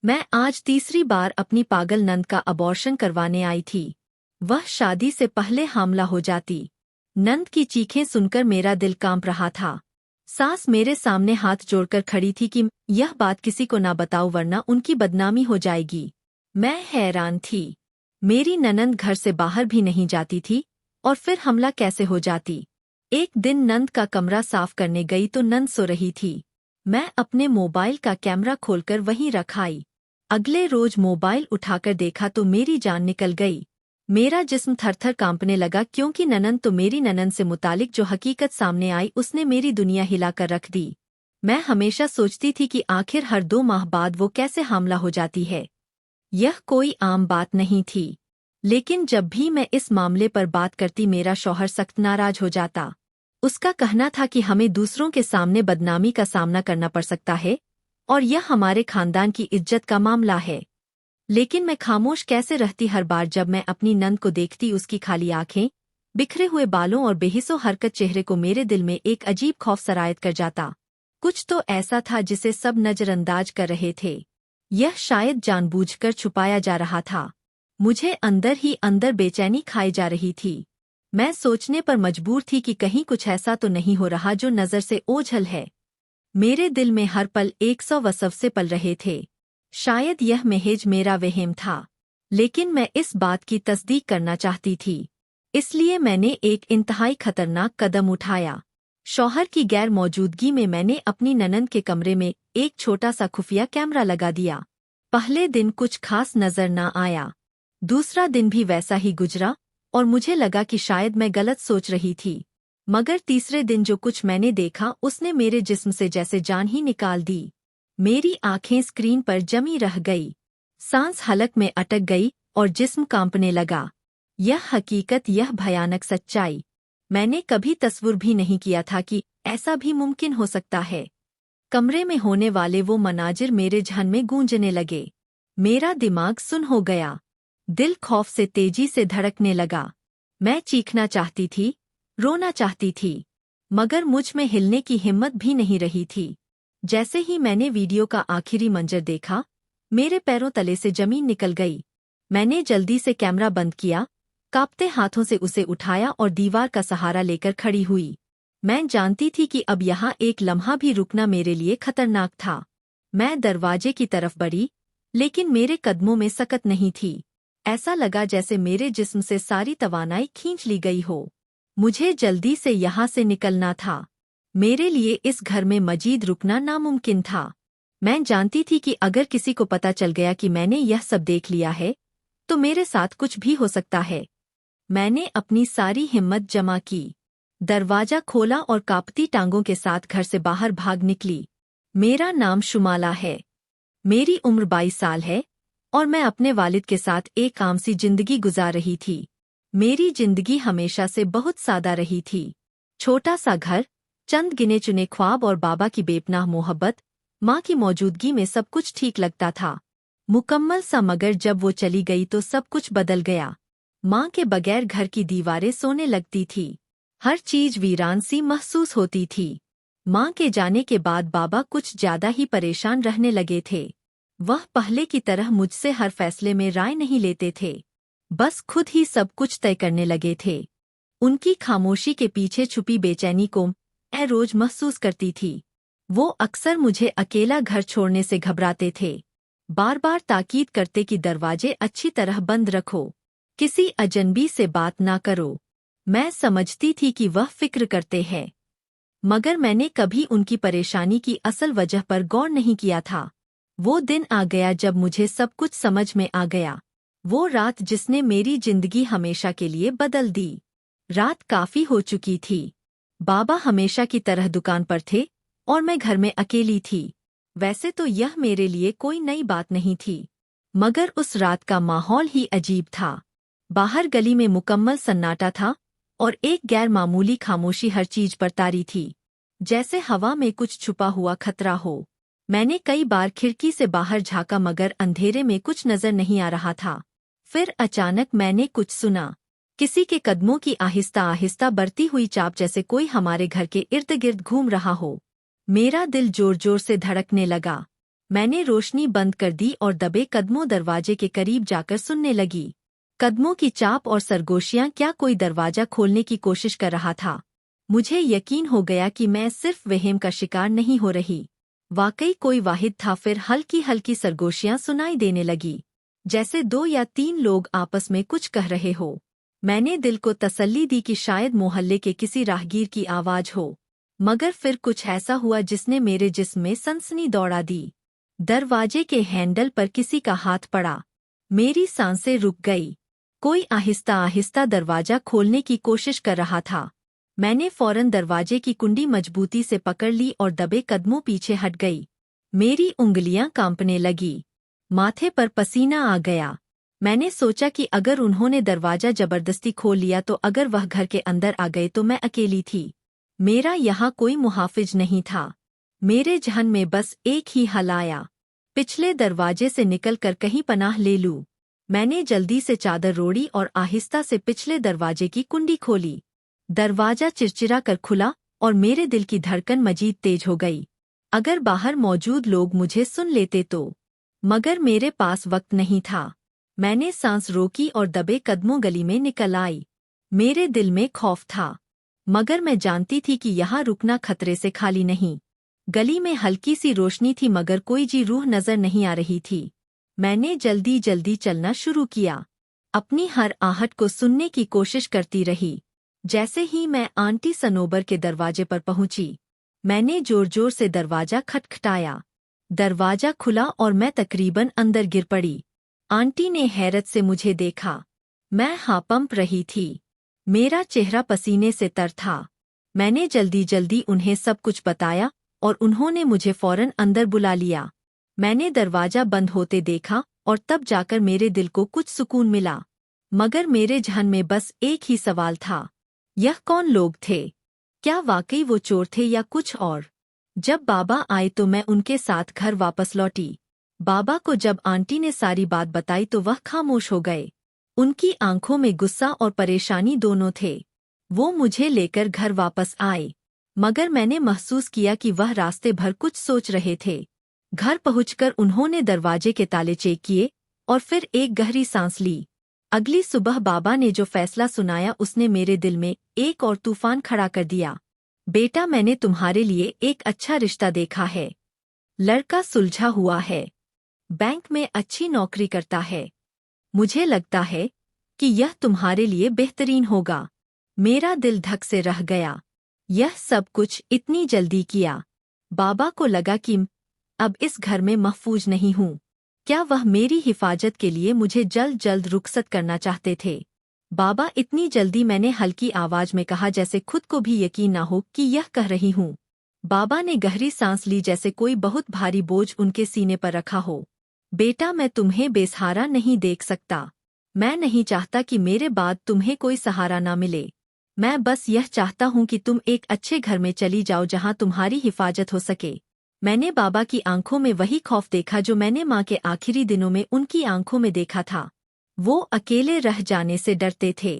मैं आज तीसरी बार अपनी पागल नंद का अबॉर्शन करवाने आई थी। वह शादी से पहले हामला हो जाती। नंद की चीखें सुनकर मेरा दिल कांप रहा था। सास मेरे सामने हाथ जोड़कर खड़ी थी कि यह बात किसी को ना बताओ वरना उनकी बदनामी हो जाएगी। मैं हैरान थी। मेरी ननंद घर से बाहर भी नहीं जाती थी और फिर हमला कैसे हो जाती। एक दिन नंद का कमरा साफ करने गई तो नंद सो रही थी। मैं अपने मोबाइल का कैमरा खोलकर वहीं रख आई। अगले रोज मोबाइल उठाकर देखा तो मेरी जान निकल गई। मेरा जिस्म थरथर कांपने लगा क्योंकि ननंद तो मेरी ननंद से मुतालिक जो हकीकत सामने आई उसने मेरी दुनिया हिलाकर रख दी। मैं हमेशा सोचती थी कि आखिर हर 2 माह बाद वो कैसे हामला हो जाती है। यह कोई आम बात नहीं थी। लेकिन जब भी मैं इस मामले पर बात करती मेरा शौहर सख्त नाराज हो जाता। उसका कहना था कि हमें दूसरों के सामने बदनामी का सामना करना पड़ सकता है और यह हमारे खानदान की इज्जत का मामला है। लेकिन मैं खामोश कैसे रहती। हर बार जब मैं अपनी नंद को देखती उसकी खाली आंखें, बिखरे हुए बालों और बेहिसो हरकत चेहरे को मेरे दिल में एक अजीब खौफ सरायत कर जाता। कुछ तो ऐसा था जिसे सब नजरअंदाज कर रहे थे। यह शायद जानबूझकर छुपाया जा रहा था। मुझे अंदर ही अंदर बेचैनी खाई जा रही थी। मैं सोचने पर मजबूर थी कि कहीं कुछ ऐसा तो नहीं हो रहा जो नजर से ओझल है। मेरे दिल में हर पल 100 वसवसे पल रहे थे। शायद यह महज मेरा वहम था, लेकिन मैं इस बात की तस्दीक करना चाहती थी। इसलिए मैंने एक इंतहाई खतरनाक कदम उठाया। शौहर की गैर मौजूदगी में मैंने अपनी ननंद के कमरे में एक छोटा सा खुफिया कैमरा लगा दिया। पहले दिन कुछ खास नजर न आया। दूसरा दिन भी वैसा ही गुजरा और मुझे लगा कि शायद मैं गलत सोच रही थी। मगर तीसरे दिन जो कुछ मैंने देखा उसने मेरे जिस्म से जैसे जान ही निकाल दी। मेरी आंखें स्क्रीन पर जमी रह गई। सांस हलक में अटक गई और जिस्म कांपने लगा। यह हकीकत, यह भयानक सच्चाई। मैंने कभी तस्वुर भी नहीं किया था कि ऐसा भी मुमकिन हो सकता है। कमरे में होने वाले वो मनाजिर मेरे जहन में गूंजने लगे। मेरा दिमाग सुन्न हो गया। दिल खौफ से तेजी से धड़कने लगा। मैं चीखना चाहती थी, रोना चाहती थी, मगर मुझ में हिलने की हिम्मत भी नहीं रही थी। जैसे ही मैंने वीडियो का आखिरी मंजर देखा, मेरे पैरों तले से जमीन निकल गई। मैंने जल्दी से कैमरा बंद किया, कांपते हाथों से उसे उठाया और दीवार का सहारा लेकर खड़ी हुई। मैं जानती थी कि अब यहाँ एक लम्हा भी रुकना मेरे लिए खतरनाक था। मैं दरवाजे की तरफ बढ़ी, लेकिन मेरे कदमों में सकत नहीं थी। ऐसा लगा जैसे मेरे जिस्म से सारी तवानाई खींच ली गई हो। मुझे जल्दी से यहाँ से निकलना था। मेरे लिए इस घर में मजीद रुकना नामुमकिन था। मैं जानती थी कि अगर किसी को पता चल गया कि मैंने यह सब देख लिया है, तो मेरे साथ कुछ भी हो सकता है। मैंने अपनी सारी हिम्मत जमा की, दरवाजा खोला और कांपती टांगों के साथ घर से बाहर भाग निकली। मेरा नाम शुमाला है। मेरी उम्र 22 साल है और मैं अपने वालिद के साथ एक आम सी जिंदगी गुजार रही थी। मेरी जिंदगी हमेशा से बहुत सादा रही थी। छोटा सा घर, चंद गिने चुने ख्वाब और बाबा की बेपनाह मोहब्बत। माँ की मौजूदगी में सब कुछ ठीक लगता था, मुकम्मल सा। मगर जब वो चली गई तो सब कुछ बदल गया। माँ के बगैर घर की दीवारें सोने लगती थी। हर चीज वीरान सी महसूस होती थी। माँ के जाने के बाद बाबा कुछ ज्यादा ही परेशान रहने लगे थे। वह पहले की तरह मुझसे हर फैसले में राय नहीं लेते थे, बस खुद ही सब कुछ तय करने लगे थे। उनकी खामोशी के पीछे छुपी बेचैनी को मैं रोज महसूस करती थी। वो अक्सर मुझे अकेला घर छोड़ने से घबराते थे। बार बार ताकीद करते कि दरवाजे अच्छी तरह बंद रखो, किसी अजनबी से बात ना करो। मैं समझती थी कि वह फिक्र करते हैं, मगर मैंने कभी उनकी परेशानी की असल वजह पर गौर नहीं किया था। वो दिन आ गया जब मुझे सब कुछ समझ में आ गया। वो रात जिसने मेरी जिंदगी हमेशा के लिए बदल दी। रात काफी हो चुकी थी। बाबा हमेशा की तरह दुकान पर थे और मैं घर में अकेली थी। वैसे तो यह मेरे लिए कोई नई बात नहीं थी, मगर उस रात का माहौल ही अजीब था। बाहर गली में मुकम्मल सन्नाटा था और एक गैर मामूली खामोशी हर चीज पर तारी थी, जैसे हवा में कुछ छुपा हुआ खतरा हो। मैंने कई बार खिड़की से बाहर झांका मगर अंधेरे में कुछ नजर नहीं आ रहा था। फिर अचानक मैंने कुछ सुना, किसी के कदमों की आहिस्ता आहिस्ता बढ़ती हुई चाप, जैसे कोई हमारे घर के इर्द गिर्द घूम रहा हो। मेरा दिल जोर जोर से धड़कने लगा। मैंने रोशनी बंद कर दी और दबे कदमों दरवाजे के करीब जाकर सुनने लगी। कदमों की चाप और सरगोशियां, क्या कोई दरवाजा खोलने की कोशिश कर रहा था। मुझे यकीन हो गया कि मैं सिर्फ वहम का शिकार नहीं हो रही। वाकई कोई वाहिद था। फिर हल्की हल्की सरगोशियां सुनाई देने लगी, जैसे 2 या 3 लोग आपस में कुछ कह रहे हो। मैंने दिल को तसल्ली दी कि शायद मोहल्ले के किसी राहगीर की आवाज हो, मगर फिर कुछ ऐसा हुआ जिसने मेरे जिस्म में सनसनी दौड़ा दी। दरवाजे के हैंडल पर किसी का हाथ पड़ा। मेरी सांसें रुक गई। कोई आहिस्ता आहिस्ता दरवाजा खोलने की कोशिश कर रहा था। मैंने फौरन दरवाजे की कुंडी मजबूती से पकड़ ली और दबे कदमों पीछे हट गई। मेरी उंगलियां कांपने लगी, माथे पर पसीना आ गया। मैंने सोचा कि अगर उन्होंने दरवाजा जबरदस्ती खोल लिया तो अगर वह घर के अंदर आ गए तो मैं अकेली थी। मेरा यहाँ कोई मुहाफिज नहीं था। मेरे जहन में बस एक ही हल आया, पिछले दरवाजे से निकलकर कहीं पनाह ले लूं। मैंने जल्दी से चादर रोड़ी और आहिस्ता से पिछले दरवाजे की कुंडी खोली। दरवाजा चिरचिरा कर खुला और मेरे दिल की धड़कन मजीद तेज हो गई। अगर बाहर मौजूद लोग मुझे सुन लेते तो। मगर मेरे पास वक्त नहीं था। मैंने सांस रोकी और दबे कदमों गली में निकल आई। मेरे दिल में खौफ था, मगर मैं जानती थी कि यहाँ रुकना खतरे से खाली नहीं। गली में हल्की सी रोशनी थी, मगर कोई जी रूह नजर नहीं आ रही थी। मैंने जल्दी जल्दी चलना शुरू किया, अपनी हर आहट को सुनने की कोशिश करती रही। जैसे ही मैं आंटी सनोबर के दरवाजे पर पहुंची, मैंने जोर जोर से दरवाजा खटखटाया। दरवाजा खुला और मैं तकरीबन अंदर गिर पड़ी। आंटी ने हैरत से मुझे देखा। मैं हाँपंप रही थी, मेरा चेहरा पसीने से तर था। मैंने जल्दी जल्दी उन्हें सब कुछ बताया और उन्होंने मुझे फौरन अंदर बुला लिया। मैंने दरवाजा बंद होते देखा और तब जाकर मेरे दिल को कुछ सुकून मिला। मगर मेरे जहन में बस एक ही सवाल था, यह कौन लोग थे? क्या वाकई वो चोर थे या कुछ और? जब बाबा आए तो मैं उनके साथ घर वापस लौटी। बाबा को जब आंटी ने सारी बात बताई तो वह खामोश हो गए। उनकी आंखों में गुस्सा और परेशानी दोनों थे। वो मुझे लेकर घर वापस आए, मगर मैंने महसूस किया कि वह रास्ते भर कुछ सोच रहे थे। घर पहुंचकर उन्होंने दरवाजे के ताले चेक किए और फिर एक गहरी सांस ली। अगली सुबह बाबा ने जो फैसला सुनाया उसने मेरे दिल में एक और तूफान खड़ा कर दिया। बेटा, मैंने तुम्हारे लिए एक अच्छा रिश्ता देखा है। लड़का सुलझा हुआ है, बैंक में अच्छी नौकरी करता है। मुझे लगता है कि यह तुम्हारे लिए बेहतरीन होगा। मेरा दिल धक से रह गया। यह सब कुछ इतनी जल्दी किया। बाबा को लगा कि अब इस घर में महफूज नहीं हूँ। क्या वह मेरी हिफाजत के लिए मुझे जल्द जल्द रुखसत करना चाहते थे? बाबा, इतनी जल्दी? मैंने हल्की आवाज में कहा, जैसे खुद को भी यकीन न हो कि यह कह रही हूँ। बाबा ने गहरी सांस ली, जैसे कोई बहुत भारी बोझ उनके सीने पर रखा हो। बेटा, मैं तुम्हें बेसहारा नहीं देख सकता। मैं नहीं चाहता कि मेरे बाद तुम्हें कोई सहारा ना मिले। मैं बस यह चाहता हूँ कि तुम एक अच्छे घर में चली जाओ जहाँ तुम्हारी हिफाजत हो सके। मैंने बाबा की आंखों में वही खौफ देखा जो मैंने माँ के आखिरी दिनों में उनकी आंखों में देखा था। वो अकेले रह जाने से डरते थे।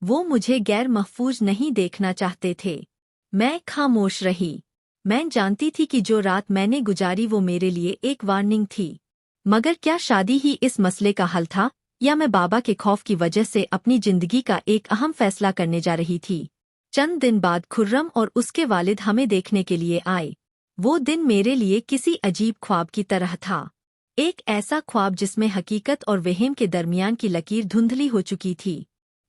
वो मुझे गैर महफूज नहीं देखना चाहते थे। मैं खामोश रही। मैं जानती थी कि जो रात मैंने गुजारी वो मेरे लिए एक वार्निंग थी। मगर क्या शादी ही इस मसले का हल था, या मैं बाबा के खौफ की वजह से अपनी जिंदगी का एक अहम फैसला करने जा रही थी? चंद दिन बाद खुर्रम और उसके वालिद हमें देखने के लिए आए। वो दिन मेरे लिए किसी अजीब ख्वाब की तरह था। एक ऐसा ख्वाब जिसमें हकीकत और वहम के दरमियान की लकीर धुंधली हो चुकी थी।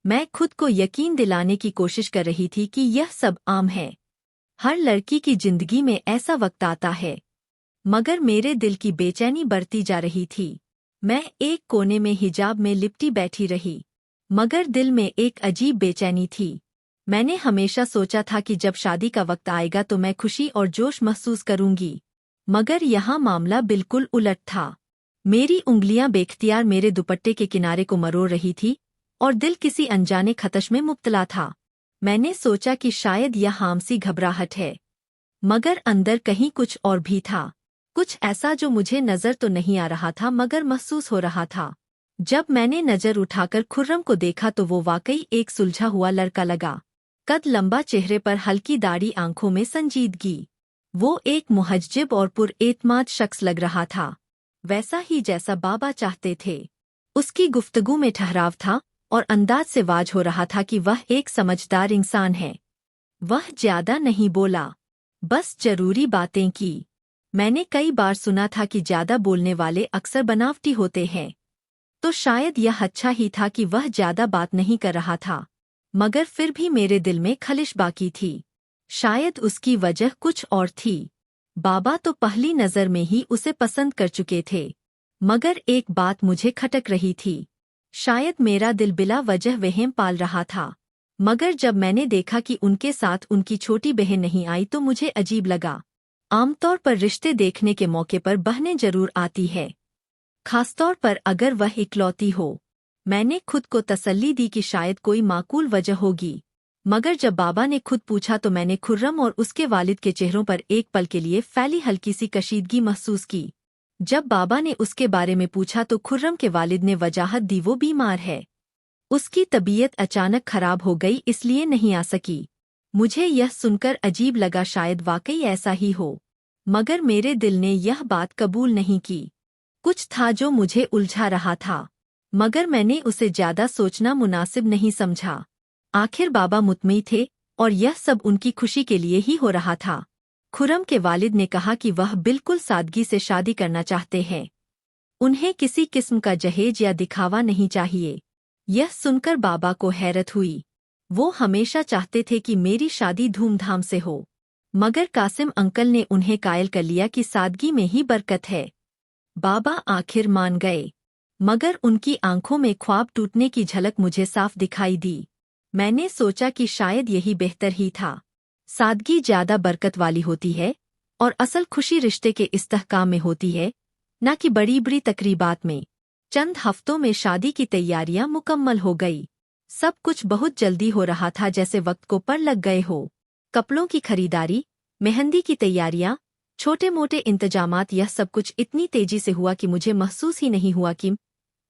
मैं खुद को यकीन दिलाने की कोशिश कर रही थी कि यह सब आम है। हर लड़की की जिंदगी में ऐसा वक्त आता है। मगर मेरे दिल की बेचैनी बढ़ती जा रही थी। मैं एक कोने में हिजाब में लिपटी बैठी रही, मगर दिल में एक अजीब बेचैनी थी। मैंने हमेशा सोचा था कि जब शादी का वक्त आएगा तो मैं खुशी और जोश महसूस करूंगी, मगर यहाँ मामला बिल्कुल उलट था। मेरी उंगलियां बेख्तियार मेरे दुपट्टे के किनारे को मरोड़ रही थी और दिल किसी अनजाने खतश में मुब्तला था। मैंने सोचा कि शायद यह आमसी घबराहट है, मगर अंदर कहीं कुछ और भी था। कुछ ऐसा जो मुझे नजर तो नहीं आ रहा था मगर महसूस हो रहा था। जब मैंने नजर उठाकर खुर्रम को देखा तो वो वाकई एक सुलझा हुआ लड़का लगा। कद लंबा, चेहरे पर हल्की दाढ़ी, आंखों में संजीदगी। वो एक मुहज्जिब और पुरएतमाद शख्स लग रहा था, वैसा ही जैसा बाबा चाहते थे। उसकी गुफ्तगू में ठहराव था और अंदाज से वाज हो रहा था कि वह एक समझदार इंसान है। वह ज्यादा नहीं बोला, बस जरूरी बातें की। मैंने कई बार सुना था कि ज्यादा बोलने वाले अक्सर बनावटी होते हैं, तो शायद यह अच्छा ही था कि वह ज्यादा बात नहीं कर रहा था। मगर फिर भी मेरे दिल में खलिश बाकी थी। शायद उसकी वजह कुछ और थी। बाबा तो पहली नज़र में ही उसे पसंद कर चुके थे, मगर एक बात मुझे खटक रही थी। शायद मेरा दिल बिला वजह वहम पाल रहा था। मगर जब मैंने देखा कि उनके साथ उनकी छोटी बहन नहीं आई तो मुझे अजीब लगा। आमतौर पर रिश्ते देखने के मौके पर बहनें जरूर आती है, खासतौर पर अगर वह इकलौती हो। मैंने खुद को तसल्ली दी कि शायद कोई माकूल वजह होगी। मगर जब बाबा ने खुद पूछा तो मैंने खुर्रम और उसके वालिद के चेहरों पर एक पल के लिए फैली हल्की सी कशीदगी महसूस की। जब बाबा ने उसके बारे में पूछा तो खुर्रम के वालिद ने वजाहत दी वो बीमार है। उसकी तबीयत अचानक खराब हो गई इसलिए नहीं आ सकी। मुझे यह सुनकर अजीब लगा, शायद वाकई ऐसा ही हो। मगर मेरे दिल ने यह बात कबूल नहीं की। कुछ था जो मुझे उलझा रहा था, मगर मैंने उसे ज्यादा सोचना मुनासिब नहीं समझा। आखिर बाबा मुतमई थे और यह सब उनकी खुशी के लिए ही हो रहा था। खुर्रम के वालिद ने कहा कि वह बिल्कुल सादगी से शादी करना चाहते हैं। उन्हें किसी किस्म का जहेज या दिखावा नहीं चाहिए। यह सुनकर बाबा को हैरत हुई। वो हमेशा चाहते थे कि मेरी शादी धूमधाम से हो, मगर कासिम अंकल ने उन्हें कायल कर लिया कि सादगी में ही बरकत है। बाबा आखिर मान गए, मगर उनकी आंखों में ख्वाब टूटने की झलक मुझे साफ दिखाई दी। मैंने सोचा कि शायद यही बेहतर ही था। सादगी ज्यादा बरकत वाली होती है और असल खुशी रिश्ते के इस्तेहकाम में होती है, न कि बड़ी बड़ी तकरीबात में। चंद हफ्तों में शादी की तैयारियां मुकम्मल हो गई। सब कुछ बहुत जल्दी हो रहा था, जैसे वक्त को पर लग गए हो। कपड़ों की खरीदारी, मेहंदी की तैयारियां, छोटे मोटे इंतजामात, यह सब कुछ इतनी तेजी से हुआ कि मुझे महसूस ही नहीं हुआ कि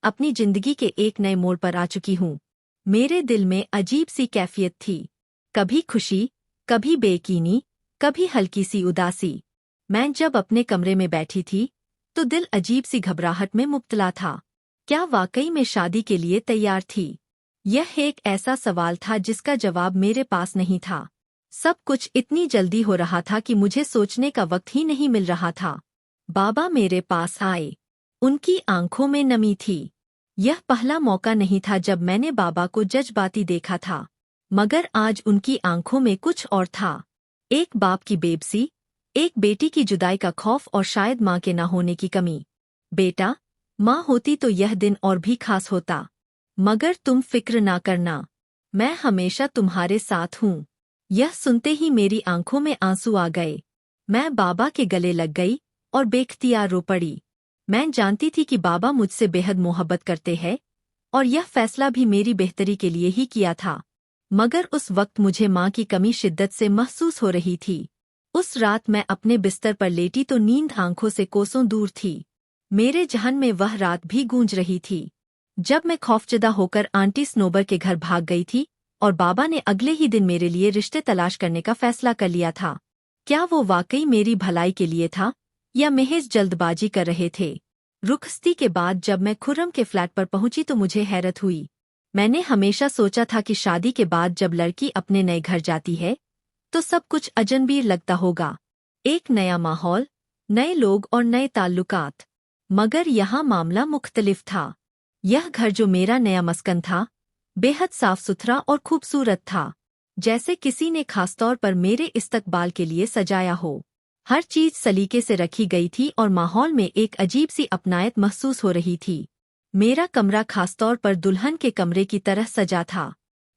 अपनी जिंदगी के एक नए मोड़ पर आ चुकी हूँ। मेरे दिल में अजीब सी कैफियत थी, कभी खुशी, कभी बेयकीनी, कभी हल्की सी उदासी। मैं जब अपने कमरे में बैठी थी तो दिल अजीब सी घबराहट में मुब्तला था। क्या वाकई में शादी के लिए तैयार थी? यह एक ऐसा सवाल था जिसका जवाब मेरे पास नहीं था। सब कुछ इतनी जल्दी हो रहा था कि मुझे सोचने का वक्त ही नहीं मिल रहा था। बाबा मेरे पास आए। उनकी आंखों में नमी थी। यह पहला मौका नहीं था जब मैंने बाबा को जज्बाती देखा था, मगर आज उनकी आंखों में कुछ और था। एक बाप की बेबसी, एक बेटी की जुदाई का खौफ और शायद माँ के न होने की कमी। बेटा, माँ होती तो यह दिन और भी खास होता। मगर तुम फिक्र ना करना, मैं हमेशा तुम्हारे साथ हूँ। यह सुनते ही मेरी आंखों में आंसू आ गए। मैं बाबा के गले लग गई और बेख्तियार रो पड़ी। मैं जानती थी कि बाबा मुझसे बेहद मोहब्बत करते हैं और यह फैसला भी मेरी बेहतरी के लिए ही किया था। मगर उस वक्त मुझे माँ की कमी शिद्दत से महसूस हो रही थी। उस रात मैं अपने बिस्तर पर लेटी तो नींद आंखों से कोसों दूर थी। मेरे जहन में वह रात भी गूंज रही थी जब मैं खौफजदा होकर आंटी स्नोबर के घर भाग गई थी और बाबा ने अगले ही दिन मेरे लिए रिश्ते तलाश करने का फैसला कर लिया था। क्या वो वाकई मेरी भलाई के लिए था या महज जल्दबाजी कर रहे थे? रुखसती के बाद जब मैं खुर्रम के फ्लैट पर पहुंची तो मुझे हैरत हुई। मैंने हमेशा सोचा था कि शादी के बाद जब लड़की अपने नए घर जाती है तो सब कुछ अजनबीर लगता होगा। एक नया माहौल, नए लोग और नए ताल्लुकात। मगर यहाँ मामला मुख्तलिफ था। यह घर जो मेरा नया मस्कन था, बेहद साफ सुथरा और खूबसूरत था, जैसे किसी ने खासतौर पर मेरे इस्तकबाल के लिए सजाया हो। हर चीज सलीके से रखी गई थी और माहौल में एक अजीब सी अपनायत महसूस हो रही थी। मेरा कमरा खासतौर पर दुल्हन के कमरे की तरह सजा था।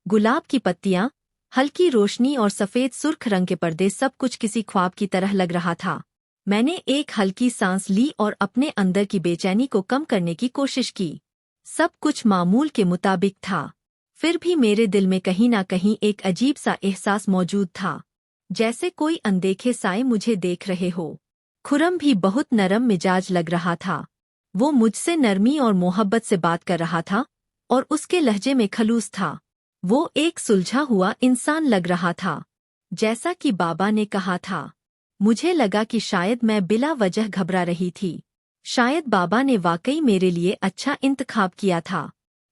गुलाब की पत्तियां, हल्की रोशनी और सफ़ेद सुर्ख रंग के पर्दे, सब कुछ किसी ख्वाब की तरह लग रहा था। मैंने एक हल्की सांस ली और अपने अंदर की बेचैनी को कम करने की कोशिश की। सब कुछ मामूल के मुताबिक था, फिर भी मेरे दिल में कहीं ना कहीं एक अजीब सा एहसास मौजूद था, जैसे कोई अनदेखे साए मुझे देख रहे हो। खुर्रम भी बहुत नरम मिजाज लग रहा था। वो मुझसे नरमी और मोहब्बत से बात कर रहा था और उसके लहजे में खलूस था। वो एक सुलझा हुआ इंसान लग रहा था, जैसा कि बाबा ने कहा था। मुझे लगा कि शायद मैं बिला वजह घबरा रही थी। शायद बाबा ने वाकई मेरे लिए अच्छा इंतखाब किया था।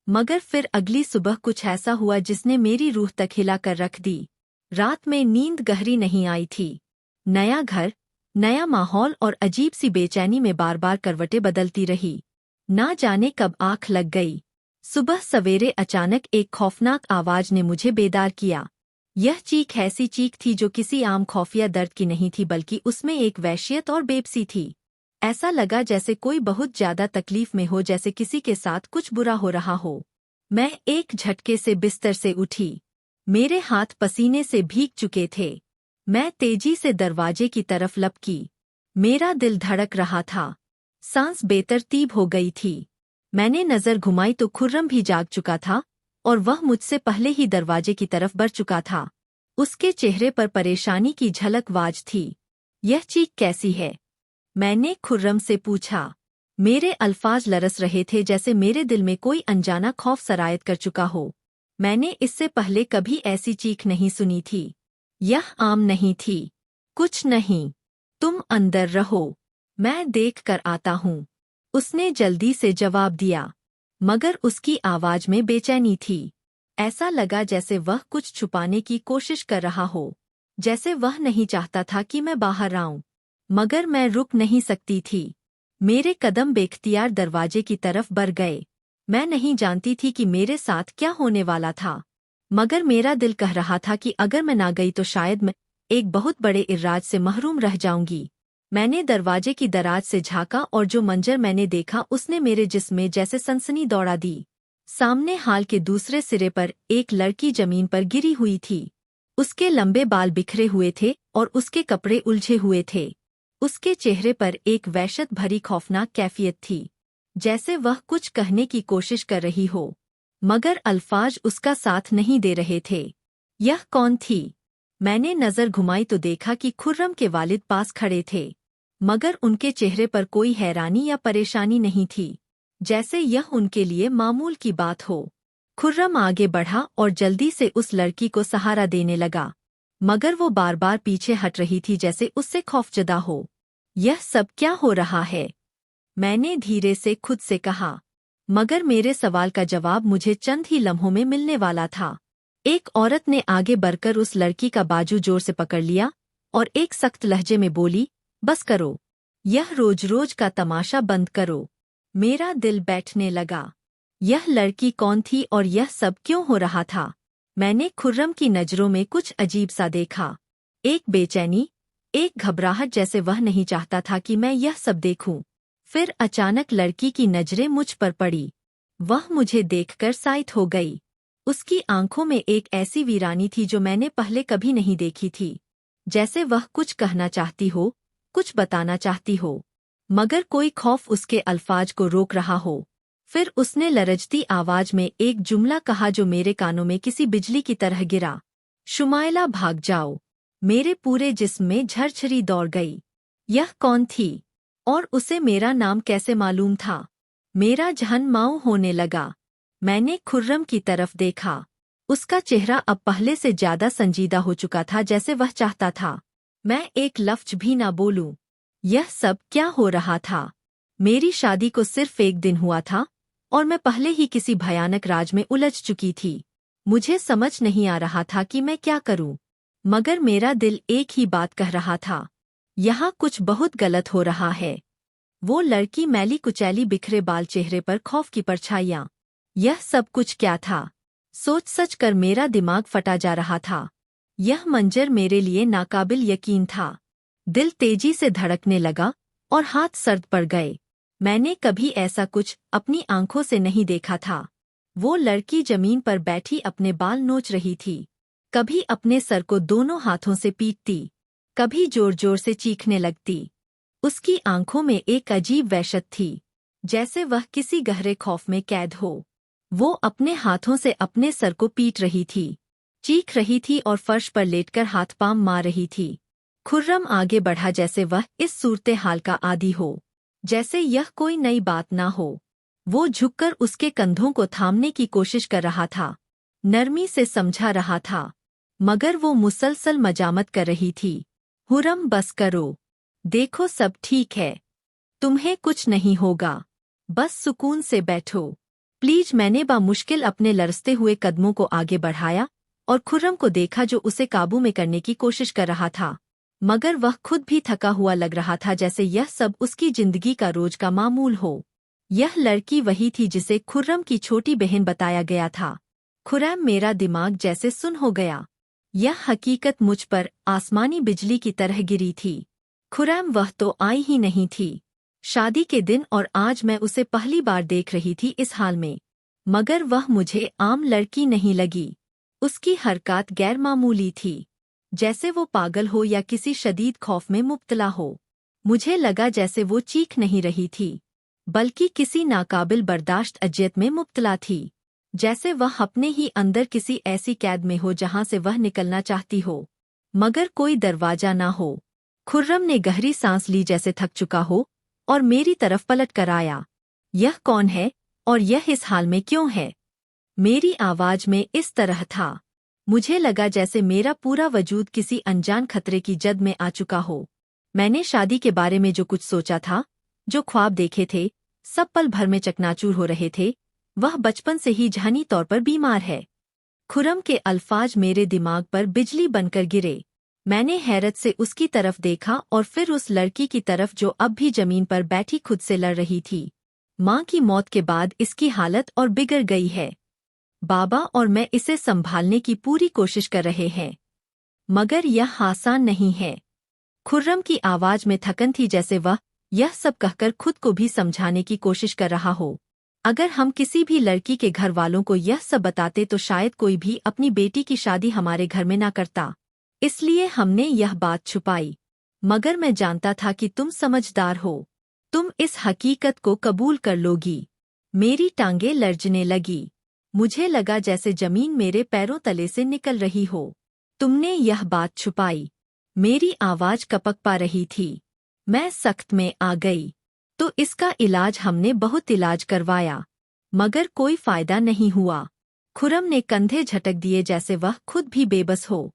मगर फिर अगली सुबह कुछ ऐसा हुआ जिसने मेरी रूह तक हिला कर रख दी। रात में नींद गहरी नहीं आई थी। नया घर, नया माहौल और अजीब सी बेचैनी में बार बार करवटें बदलती रही। ना जाने कब आँख लग गई। सुबह सवेरे अचानक एक खौफनाक आवाज ने मुझे बेदार किया। यह चीख ऐसी चीख थी जो किसी आम खौफ या दर्द की नहीं थी, बल्कि उसमें एक वहशियत और बेबसी थी। ऐसा लगा जैसे कोई बहुत ज्यादा तकलीफ में हो, जैसे किसी के साथ कुछ बुरा हो रहा हो। मैं एक झटके से बिस्तर से उठी। मेरे हाथ पसीने से भीग चुके थे। मैं तेजी से दरवाजे की तरफ लपकी। मेरा दिल धड़क रहा था। सांस बेतरतीब हो गई थी। मैंने नजर घुमाई तो खुर्रम भी जाग चुका था और वह मुझसे पहले ही दरवाजे की तरफ बढ़ चुका था। उसके चेहरे पर परेशानी की झलक वाज थी। यह चीख कैसी है? मैंने खुर्रम से पूछा। मेरे अल्फाज लरस रहे थे जैसे मेरे दिल में कोई अनजाना खौफ सरायत कर चुका हो। मैंने इससे पहले कभी ऐसी चीख नहीं सुनी थी। यह आम नहीं थी। कुछ नहीं, तुम अंदर रहो, मैं देख कर आता हूँ, उसने जल्दी से जवाब दिया। मगर उसकी आवाज में बेचैनी थी। ऐसा लगा जैसे वह कुछ छुपाने की कोशिश कर रहा हो, जैसे वह नहीं चाहता था कि मैं बाहर आऊं। मगर मैं रुक नहीं सकती थी। मेरे कदम बेख्तियार दरवाजे की तरफ बढ़ गए। मैं नहीं जानती थी कि मेरे साथ क्या होने वाला था, मगर मेरा दिल कह रहा था कि अगर मैं ना गई तो शायद मैं एक बहुत बड़े इर्राज से महरूम रह जाऊंगी। मैंने दरवाजे की दराज से झांका और जो मंजर मैंने देखा उसने मेरे जिस्म में जैसे सनसनी दौड़ा दी। सामने हाल के दूसरे सिरे पर एक लड़की जमीन पर गिरी हुई थी। उसके लंबे बाल बिखरे हुए थे और उसके कपड़े उलझे हुए थे। उसके चेहरे पर एक वहशत भरी खौफनाक कैफियत थी, जैसे वह कुछ कहने की कोशिश कर रही हो, मगर अल्फाज उसका साथ नहीं दे रहे थे। यह कौन थी? मैंने नजर घुमाई तो देखा कि खुर्रम के वालिद पास खड़े थे, मगर उनके चेहरे पर कोई हैरानी या परेशानी नहीं थी, जैसे यह उनके लिए मामूल की बात हो। खुर्रम आगे बढ़ा और जल्दी से उस लड़की को सहारा देने लगा, मगर वो बार बार पीछे हट रही थी जैसे उससे खौफजदा हो। यह सब क्या हो रहा है? मैंने धीरे से खुद से कहा, मगर मेरे सवाल का जवाब मुझे चंद ही लम्हों में मिलने वाला था। एक औरत ने आगे बढ़कर उस लड़की का बाजू जोर से पकड़ लिया और एक सख्त लहजे में बोली, बस करो, यह रोज रोज का तमाशा बंद करो। मेरा दिल बैठने लगा। यह लड़की कौन थी और यह सब क्यों हो रहा था? मैंने खुर्रम की नजरों में कुछ अजीब सा देखा, एक बेचैनी, एक घबराहट, जैसे वह नहीं चाहता था कि मैं यह सब देखूं। फिर अचानक लड़की की नजरें मुझ पर पड़ी। वह मुझे देखकर साइत हो गई। उसकी आंखों में एक ऐसी वीरानी थी जो मैंने पहले कभी नहीं देखी थी, जैसे वह कुछ कहना चाहती हो, कुछ बताना चाहती हो, मगर कोई खौफ उसके अल्फाज को रोक रहा हो। फिर उसने लरजती आवाज में एक जुमला कहा जो मेरे कानों में किसी बिजली की तरह गिरा, शुमाइला भाग जाओ। मेरे पूरे जिस्म में झरझरी दौड़ गई। यह कौन थी और उसे मेरा नाम कैसे मालूम था? मेरा जहन माऊ होने लगा। मैंने खुर्रम की तरफ देखा। उसका चेहरा अब पहले से ज्यादा संजीदा हो चुका था, जैसे वह चाहता था मैं एक लफ्ज भी ना बोलूं। यह सब क्या हो रहा था? मेरी शादी को सिर्फ एक दिन हुआ था और मैं पहले ही किसी भयानक राज में उलझ चुकी थी। मुझे समझ नहीं आ रहा था कि मैं क्या करूं, मगर मेरा दिल एक ही बात कह रहा था, यहाँ कुछ बहुत गलत हो रहा है। वो लड़की, मैली कुचैली, बिखरे बाल, चेहरे पर खौफ की परछाइयाँ, यह सब कुछ क्या था? सोच सच कर मेरा दिमाग फटा जा रहा था। यह मंजर मेरे लिए नाकाबिल यकीन था। दिल तेजी से धड़कने लगा और हाथ सर्द पड़ गए। मैंने कभी ऐसा कुछ अपनी आंखों से नहीं देखा था। वो लड़की जमीन पर बैठी अपने बाल नोच रही थी, कभी अपने सर को दोनों हाथों से पीटती, कभी जोर जोर से चीखने लगती। उसकी आंखों में एक अजीब वहशत थी, जैसे वह किसी गहरे खौफ में कैद हो। वो अपने हाथों से अपने सर को पीट रही थी, चीख रही थी और फर्श पर लेटकर हाथ पांव मार रही थी। खुर्रम आगे बढ़ा जैसे वह इस सूरते हाल का आदी हो, जैसे यह कोई नई बात ना हो। वो झुककर उसके कंधों को थामने की कोशिश कर रहा था, नरमी से समझा रहा था, मगर वो मुसलसल मजामत कर रही थी। हुरम बस करो, देखो सब ठीक है, तुम्हें कुछ नहीं होगा, बस सुकून से बैठो प्लीज। मैंने बामुश्किल अपने लरसते हुए कदमों को आगे बढ़ाया और खुर्रम को देखा जो उसे काबू में करने की कोशिश कर रहा था, मगर वह खुद भी थका हुआ लग रहा था, जैसे यह सब उसकी जिंदगी का रोज का मामूल हो। यह लड़की वही थी जिसे खुर्रम की छोटी बहन बताया गया था। खुर्रम, मेरा दिमाग जैसे सुन हो गया। यह हकीकत मुझ पर आसमानी बिजली की तरह गिरी थी। खुर्रम वह तो आई ही नहीं थी शादी के दिन, और आज मैं उसे पहली बार देख रही थी इस हाल में। मगर वह मुझे आम लड़की नहीं लगी। उसकी हरकत गैरमामूली थी, जैसे वो पागल हो या किसी शदीद खौफ में मुब्तला हो। मुझे लगा जैसे वो चीख नहीं रही थी, बल्कि किसी नाकाबिल बर्दाश्त अजियत में मुब्तला थी, जैसे वह अपने ही अंदर किसी ऐसी कैद में हो जहां से वह निकलना चाहती हो, मगर कोई दरवाजा ना हो। खुर्रम ने गहरी सांस ली जैसे थक चुका हो और मेरी तरफ पलट कर आया। यह कौन है और यह इस हाल में क्यों है? मेरी आवाज में इस तरह था। मुझे लगा जैसे मेरा पूरा वजूद किसी अनजान खतरे की जद में आ चुका हो। मैंने शादी के बारे में जो कुछ सोचा था, जो ख्वाब देखे थे, सब पल भर में चकनाचूर हो रहे थे। वह बचपन से ही जहनी तौर पर बीमार है। खुर्रम के अल्फाज मेरे दिमाग पर बिजली बनकर गिरे। मैंने हैरत से उसकी तरफ देखा और फिर उस लड़की की तरफ जो अब भी जमीन पर बैठी खुद से लड़ रही थी। माँ की मौत के बाद इसकी हालत और बिगड़ गई है। बाबा और मैं इसे संभालने की पूरी कोशिश कर रहे हैं, मगर यह आसान नहीं है। खुर्रम की आवाज में थकन थी, जैसे वह यह सब कहकर खुद को भी समझाने की कोशिश कर रहा हो। अगर हम किसी भी लड़की के घर वालों को यह सब बताते तो शायद कोई भी अपनी बेटी की शादी हमारे घर में ना करता, इसलिए हमने यह बात छुपाई। मगर मैं जानता था कि तुम समझदार हो, तुम इस हकीकत को कबूल कर लोगी। मेरी टांगें लरजने लगी। मुझे लगा जैसे जमीन मेरे पैरों तले से निकल रही हो। तुमने यह बात छुपाई। मेरी आवाज कपक पा रही थी। मैं सख्त में आ गई। तो इसका इलाज हमने बहुत इलाज करवाया, मगर कोई फायदा नहीं हुआ। खुर्रम ने कंधे झटक दिए जैसे वह खुद भी बेबस हो।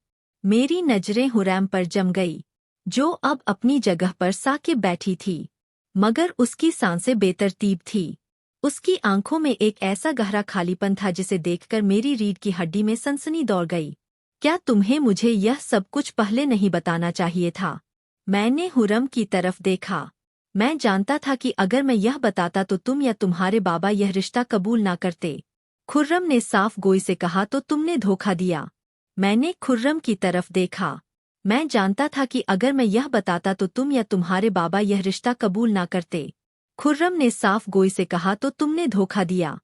मेरी नजरें हुरैम पर जम गई, जो अब अपनी जगह पर साकिब बैठी थी, मगर उसकी सांसें बेतरतीब थी। उसकी आंखों में एक ऐसा गहरा खालीपन था जिसे देखकर मेरी रीढ़ की हड्डी में सनसनी दौड़ गई। क्या तुम्हें मुझे यह सब कुछ पहले नहीं बताना चाहिए था? मैंने हुरम की तरफ देखा। मैं जानता था कि अगर मैं यह बताता तो तुम या तुम्हारे बाबा यह रिश्ता कबूल ना करते। खुर्रम ने साफ गोई से कहा, तो तुमने धोखा दिया। मैंने खुर्रम की तरफ देखा। मैं जानता था कि अगर मैं यह बताता तो तुम या तुम्हारे बाबा यह रिश्ता कबूल ना करते। खुर्रम ने साफ गोई से कहा, तो तुमने धोखा दिया।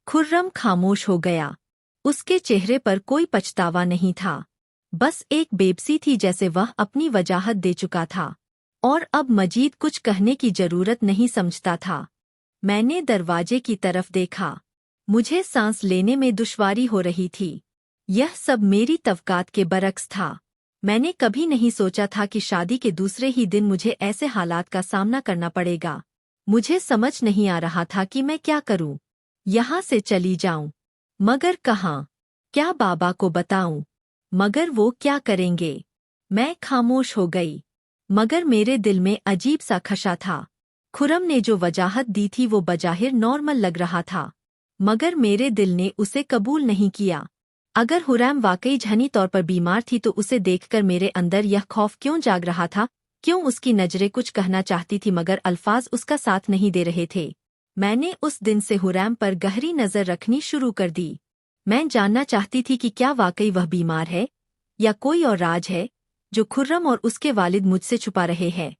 खुर्रम खामोश हो गया। उसके चेहरे पर कोई पछतावा नहीं था, बस एक बेबसी थी, जैसे वह अपनी वजाहत दे चुका था और अब मजीद कुछ कहने की जरूरत नहीं समझता था। मैंने दरवाजे की तरफ देखा। मुझे सांस लेने में दुश्वारी हो रही थी। यह सब मेरी तवकात के बरक्स था। मैंने कभी नहीं सोचा था कि शादी के दूसरे ही दिन मुझे ऐसे हालात का सामना करना पड़ेगा। मुझे समझ नहीं आ रहा था कि मैं क्या करूं। यहाँ से चली जाऊं, मगर कहाँ? क्या बाबा को बताऊं? मगर वो क्या करेंगे? मैं खामोश हो गई, मगर मेरे दिल में अजीब सा खशा था। खुर्रम ने जो वजाहत दी थी वो बजाहिर नॉर्मल लग रहा था, मगर मेरे दिल ने उसे कबूल नहीं किया। अगर हुरैम वाकई जहनी तौर पर बीमार थी तो उसे देखकर मेरे अंदर यह खौफ क्यों जाग रहा था? क्यों उसकी नजरें कुछ कहना चाहती थी मगर अल्फाज उसका साथ नहीं दे रहे थे? मैंने उस दिन से हुरैम पर गहरी नजर रखनी शुरू कर दी। मैं जानना चाहती थी कि क्या वाकई वह बीमार है या कोई और राज है जो खुर्रम और उसके वालिद मुझसे छुपा रहे हैं।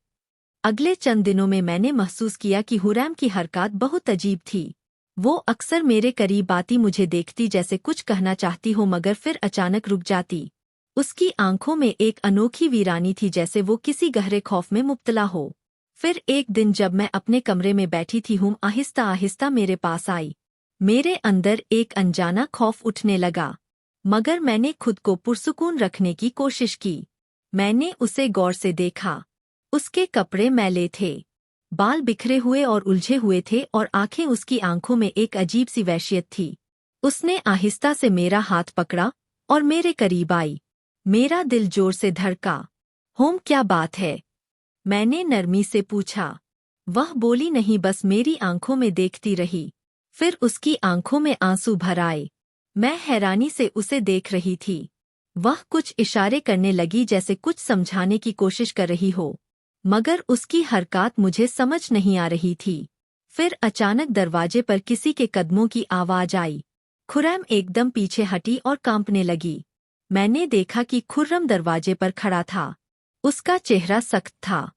अगले चंद दिनों में मैंने महसूस किया कि हुरैम की हरकत बहुत अजीब थी। वो अक्सर मेरे करीब आती, मुझे देखती जैसे कुछ कहना चाहती हो, मगर फिर अचानक रुक जाती। उसकी आंखों में एक अनोखी वीरानी थी, जैसे वो किसी गहरे खौफ में मुब्तला हो। फिर एक दिन जब मैं अपने कमरे में बैठी थी, आहिस्ता आहिस्ता मेरे पास आई। मेरे अंदर एक अनजाना खौफ उठने लगा, मगर मैंने खुद को पुरसुकून रखने की कोशिश की। मैंने उसे गौर से देखा। उसके कपड़े मैले थे, बाल बिखरे हुए और उलझे हुए थे और आंखें, उसकी आंखों में एक अजीब सी वहशियत थी। उसने आहिस्ता से मेरा हाथ पकड़ा और मेरे करीब आई। मेरा दिल जोर से धड़का। होम क्या बात है? मैंने नरमी से पूछा। वह बोली नहीं, बस मेरी आंखों में देखती रही। फिर उसकी आंखों में आंसू भर आए। मैं हैरानी से उसे देख रही थी। वह कुछ इशारे करने लगी जैसे कुछ समझाने की कोशिश कर रही हो, मगर उसकी हरकत मुझे समझ नहीं आ रही थी। फिर अचानक दरवाजे पर किसी के कदमों की आवाज आई। खुर्रम एकदम पीछे हटी और कांपने लगी। मैंने देखा कि खुर्रम दरवाजे पर खड़ा था। उसका चेहरा सख्त था।